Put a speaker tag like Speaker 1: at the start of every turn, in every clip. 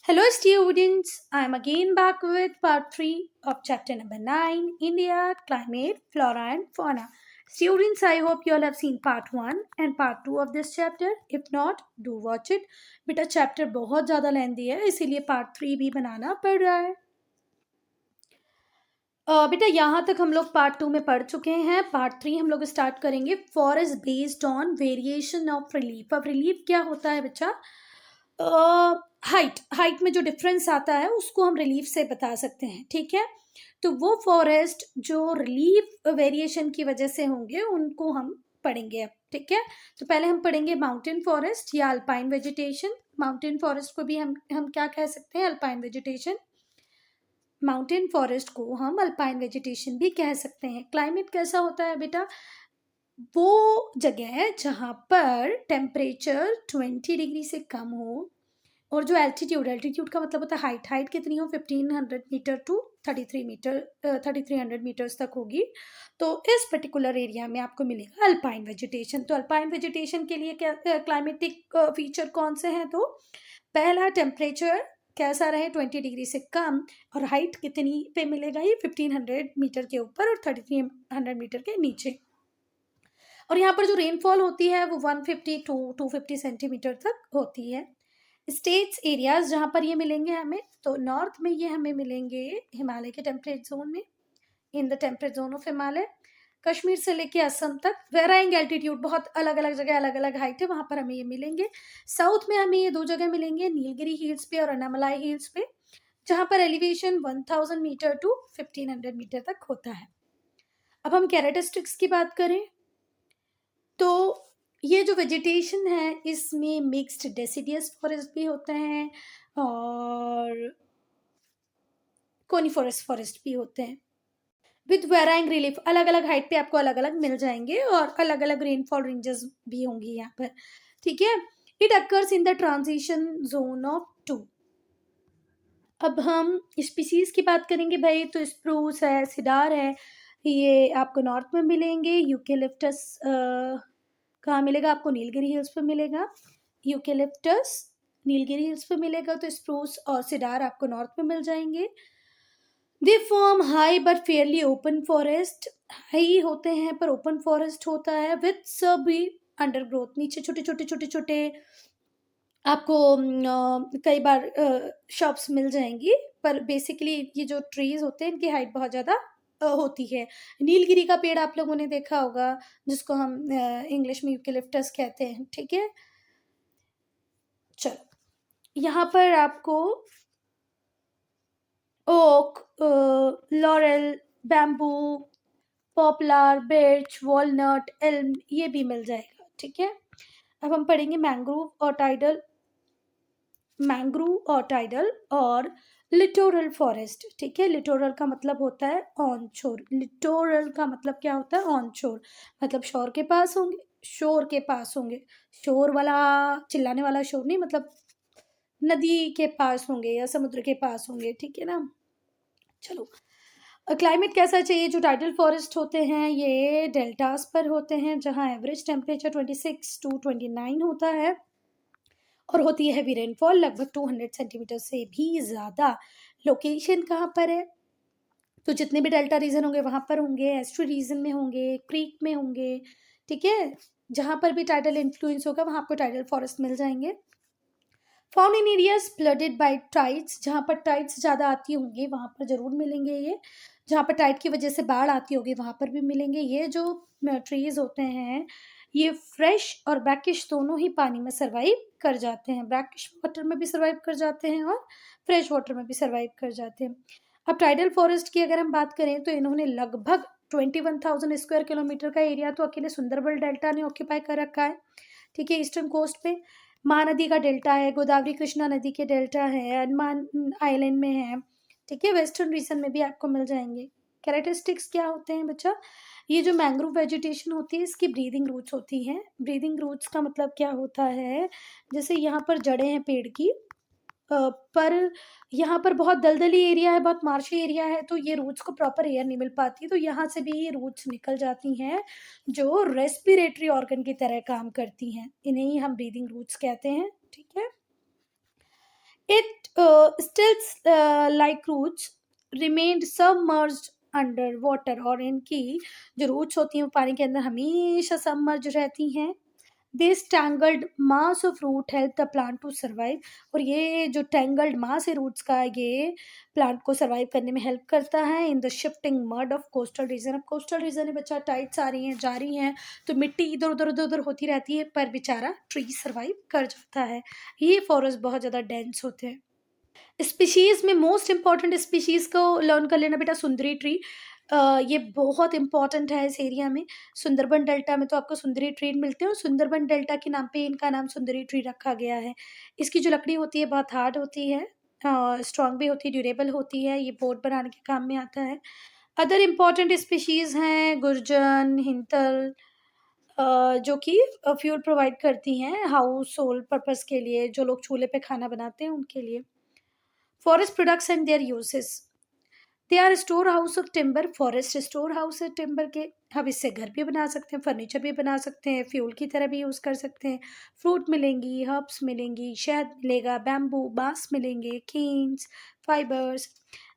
Speaker 1: Hello, students. I am again back with part 3 of chapter number 9 India, Climate, Flora, and Fauna. Students, I hope you all have seen part 1 and part 2 of this chapter. If not, do watch it. बेटा chapter बहुत ज़्यादा लेंदी है इसीलिए part 3 भी बनाना पड़ रहा है. बेटा यहाँ तक हम लोग पार्ट 2 में पढ़ चुके हैं. पार्ट 3 हम लोग स्टार्ट करेंगे. Forest based on variation of relief. अब रिलीफ क्या होता है बच्चा? हाइट में जो डिफरेंस आता है उसको हम रिलीफ से बता सकते हैं. ठीक है, तो वो फॉरेस्ट जो रिलीफ वेरिएशन की वजह से होंगे उनको हम पढ़ेंगे अब. ठीक है, तो पहले हम पढ़ेंगे माउंटेन फॉरेस्ट या अल्पाइन वेजिटेशन. माउंटेन फॉरेस्ट को भी हम क्या कह सकते हैं? Alpine vegetation. माउंटेन फॉरेस्ट को हम अल्पाइन वेजिटेशन भी कह सकते हैं. क्लाइमेट कैसा होता है बेटा? वो जगह है जहाँ पर टेम्परेचर 20 डिग्री से कम हो और जो एल्टीट्यूड का मतलब होता है हाइट कितनी हो? 1500 मीटर टू 3300 मीटर्स तक होगी. तो इस पर्टिकुलर एरिया में आपको मिलेगा अल्पाइन वेजिटेशन. तो अल्पाइन वेजिटेशन के लिए क्या क्लाइमेटिक फीचर कौन से हैं? तो पहला, टेम्परेचर कैसा रहे? 20 डिग्री से कम. और हाइट कितनी पे मिलेगा? ये 1500 मीटर के ऊपर और 3300 मीटर के नीचे. और यहाँ पर जो रेनफॉल होती है वो 150 टू 250 सेंटीमीटर तक होती है. स्टेट्स एरियाज जहाँ पर ये मिलेंगे हमें, तो नॉर्थ में ये हमें मिलेंगे हिमालय के टेम्परेट जोन में, in the temperate zone of Himalaya. Kashmir से लेके असम तक वेराइंग एल्टीट्यूड, बहुत अलग अलग जगह अलग अलग हाइट है, वहाँ पर हमें ये मिलेंगे. साउथ में हमें ये दो जगह मिलेंगे, नीलगिरी हिल्स पे और अन्नामलाई हिल्स पे, जहाँ पर एलिवेशन 1000 मीटर टू 1500 मीटर तक होता है. अब हम कैरेक्टरिस्टिक्स की बात करें तो ये जो वेजिटेशन है इसमें मिक्स्ड डेसिडियस फॉरेस्ट भी होते हैं और कोनिफोरस फॉरेस्ट भी होते हैं विद वेराइंग रिलीफ. अलग अलग हाइट पे आपको अलग अलग मिल जाएंगे और अलग अलग रेनफॉल रेंजेस भी होंगी यहाँ पर. ठीक है, it occurs in the transition zone of 2. अब हम स्पीसीज की बात करेंगे भाई, तो स्प्रूस है, सिडार है, ये आपको नॉर्थ में मिलेंगे. यूकेलिप्टस कहाँ मिलेगा आपको? नीलगिरी हिल्स पे मिलेगा. यूकेलिप्टस नीलगिरी हिल्स पे मिलेगा, तो स्प्रूस और सिडार आपको नॉर्थ में मिल जाएंगे. They form high but Fairlie open forest. High होते हैं पर ओपन फॉरेस्ट होता है विथ सभी अंडरग्रोथ. नीचे छोटे छोटे छोटे छोटे आपको कई बार शॉप्स मिल जाएंगी, पर बेसिकली ये जो ट्रीज होते हैं इनकी हाइट बहुत ज़्यादा होती है. नीलगिरी का पेड़ आप लोगों ने देखा होगा जिसको हम इंग्लिश में यूकेलिप्टस कहते हैं. ठीक है, चलो यहाँ पर आपको oak, laurel, bamboo, poplar, birch, walnut, elm ये भी मिल जाएगा. ठीक है, अब हम पढ़ेंगे मैंग्रोव और टाइडल और लिटोरल फॉरेस्ट. ठीक है, लिटोरल का मतलब होता है ऑन शोर. लिटोरल का मतलब क्या होता है? ऑन शोर, मतलब शोर के पास होंगे. शोर वाला चिल्लाने वाला शोर नहीं, मतलब नदी के पास होंगे या समुद्र के पास होंगे. ठीक है ना. चलो, क्लाइमेट कैसा चाहिए? जो टाइडल फॉरेस्ट होते हैं ये डेल्टास पर होते हैं जहाँ एवरेज टेम्परेचर 26 टू 29 होता है और होती है हैवी रेनफॉल लगभग 200 सेंटीमीटर से भी ज़्यादा. लोकेशन कहाँ पर है? तो जितने भी डेल्टा रीजन होंगे वहाँ पर होंगे, एस्ट्री रीजन में होंगे, क्रीक में होंगे. ठीक है, जहाँ पर भी टाइडल इन्फ्लुएंस होगा वहाँ आपको टाइडल फॉरेस्ट मिल जाएंगे. Found in areas flooded by tides. जहाँ पर टाइड्स ज़्यादा आती होंगी वहाँ पर ज़रूर मिलेंगे ये. जहाँ पर टाइड की वजह से बाढ़ आती होगी वहाँ पर भी मिलेंगे. ये जो ट्रीज होते हैं ये फ्रेश और ब्रैकिश दोनों ही पानी में सर्वाइव कर जाते हैं. ब्रैकिश वाटर में भी सर्वाइव कर जाते हैं और फ्रेश वाटर में भी सर्वाइव कर जाते हैं. अब टाइडल फॉरेस्ट की अगर हम बात करें तो इन्होंने लगभग 21,000 स्क्वायर किलोमीटर का एरिया तो अकेले सुंदरबन डेल्टा ने ऑक्यूपाई कर रखा है. ठीक है, ईस्टर्न कोस्ट पे महानदी का डेल्टा है, गोदावरी कृष्णा नदी के डेल्टा है, अंडमान आइलैंड में है. ठीक है, वेस्टर्न रीजन में भी आपको मिल जाएंगे. कैरेक्टरिस्टिक्स क्या होते हैं बच्चा? ये जो मैंग्रोव वेजिटेशन होती है इसकी ब्रीदिंग रूट्स होती हैं. ब्रीदिंग रूट्स का मतलब क्या होता है? जैसे यहाँ पर जड़ें हैं पेड़ की, पर यहाँ पर बहुत दलदली एरिया है, बहुत मार्शी एरिया है, तो ये रूट्स को प्रॉपर एयर नहीं मिल पाती, तो यहाँ से भी ये रूट्स निकल जाती हैं जो रेस्पिरेटरी ऑर्गन की तरह काम करती हैं. इन्हें ही हम ब्रीदिंग रूट्स कहते हैं. ठीक है, it stilts like roots remained submerged under water, और इनकी जो रूट्स होती हैं वो पानी के अंदर हमेशा सबमर्ज रहती हैं। This tangled mass of root help the plant to survive, और ये जो टैंगल्ड मास है रूट्स का, ये प्लांट को सर्वाइव करने में हेल्प करता है in the shifting mud of coastal region. अब कोस्टल रीजन में बच्चा टाइड्स आ रही हैं जा रही हैं तो मिट्टी इधर उधर इधर उधर होती रहती है, पर बेचारा ट्री सर्वाइव कर जाता है। ये फॉरेस्ट बहुत ज़्यादा डेंस होते हैं। स्पीशीज़ में मोस्ट इंपॉर्टेंट स्पीशीज़ को लर्न कर लेना बेटा। सुंदरी ट्री, ये बहुत इंपॉर्टेंट है इस एरिया में। सुंदरबन डेल्टा में तो आपको सुंदरी ट्री मिलते हैं, और सुंदरबन डेल्टा के नाम पे इनका नाम सुंदरी ट्री रखा गया है। इसकी जो लकड़ी होती है बहुत हार्ड होती है, स्ट्रॉन्ग भी होती है, ड्यूरेबल होती है, ये बोर्ड बनाने के काम में आता है। अदर इम्पॉर्टेंट स्पीशीज़ हैं गुर्जन, हिंतल, जो कि फ्यूल प्रोवाइड करती हैं हाउस होल्ड पर्पज़ के लिए, जो लोग चूल्हे पे खाना बनाते हैं उनके लिए। Forest products and their uses, they are store house of timber. Forest store house है टिम्बर के। हम इससे घर भी बना सकते हैं, फर्नीचर भी बना सकते हैं, फ्यूल की तरह भी यूज़ कर सकते हैं। फ्रूट मिलेंगी, हर्ब्स मिलेंगी, शहद मिलेगा, बैम्बू, बांस मिलेंगे, केन्स, फाइबर्स।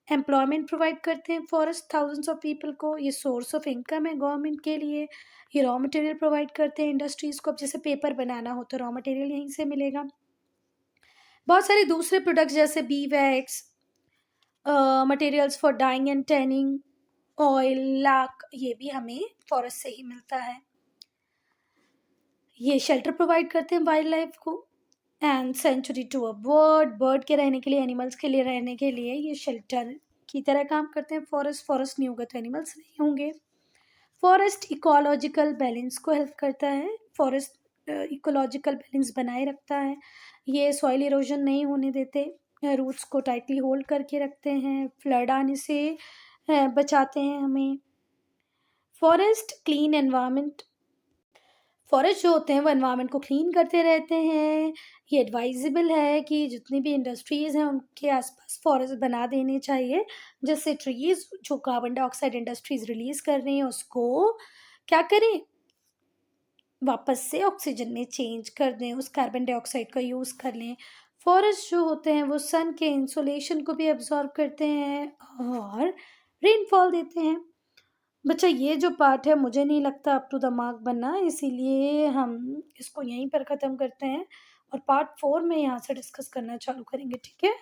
Speaker 1: एम्प्लॉयमेंट प्रोवाइड करते हैं फॉरेस्ट थाउजेंड्स ऑफ पीपल को। ये सोर्स ऑफ इनकम है गवर्नमेंट के लिए। ये रॉ मटेरियल प्रोवाइड करते हैं इंडस्ट्रीज़ को। अब जैसे पेपर बनाना हो तो रॉ मटेरियल यहीं से मिलेगा। बहुत सारे दूसरे प्रोडक्ट्स जैसे bee wax, materials for dyeing and tanning, oil, lac, ये भी हमें फॉरेस्ट से ही मिलता है। ये शेल्टर प्रोवाइड करते हैं वाइल्ड लाइफ को, and sanctuary to a bird के रहने के लिए, एनिमल्स के लिए रहने के लिए ये शेल्टर की तरह काम करते हैं। फॉरेस्ट नहीं होगा तो एनिमल्स नहीं होंगे। फॉरेस्ट इकोलॉजिकल बैलेंस को हेल्प करता है। फॉरेस्ट इकोलॉजिकल बैलेंस बनाए रखता है। ये सॉइल इरोजन नहीं होने देते, रूट्स को टाइटली होल्ड करके रखते हैं, फ्लड आने से बचाते हैं हमें। फॉरेस्ट क्लीन एनवायरनमेंट, फॉरेस्ट जो होते हैं वो एनवायरनमेंट को क्लीन करते रहते हैं। ये एडवाइजेबल है कि जितनी भी इंडस्ट्रीज़ हैं उनके आसपास फॉरेस्ट बना देने चाहिए, जिससे ट्रीज़ जो कार्बन डाइऑक्साइड इंडस्ट्रीज़ रिलीज़ कर रही हैं उसको क्या करें, वापस से ऑक्सीजन में चेंज कर दें, उस कार्बन डाइऑक्साइड का यूज़ कर लें। फॉरेस्ट जो होते हैं वो सन के इंसोलेशन को भी एब्जॉर्ब करते हैं और रेनफॉल देते हैं। बच्चा ये जो पार्ट है मुझे नहीं लगता अप टू द मार्क बनना, इसीलिए हम इसको यहीं पर ख़त्म करते हैं और पार्ट 4 में यहाँ से डिस्कस करना चालू करेंगे, ठीक है?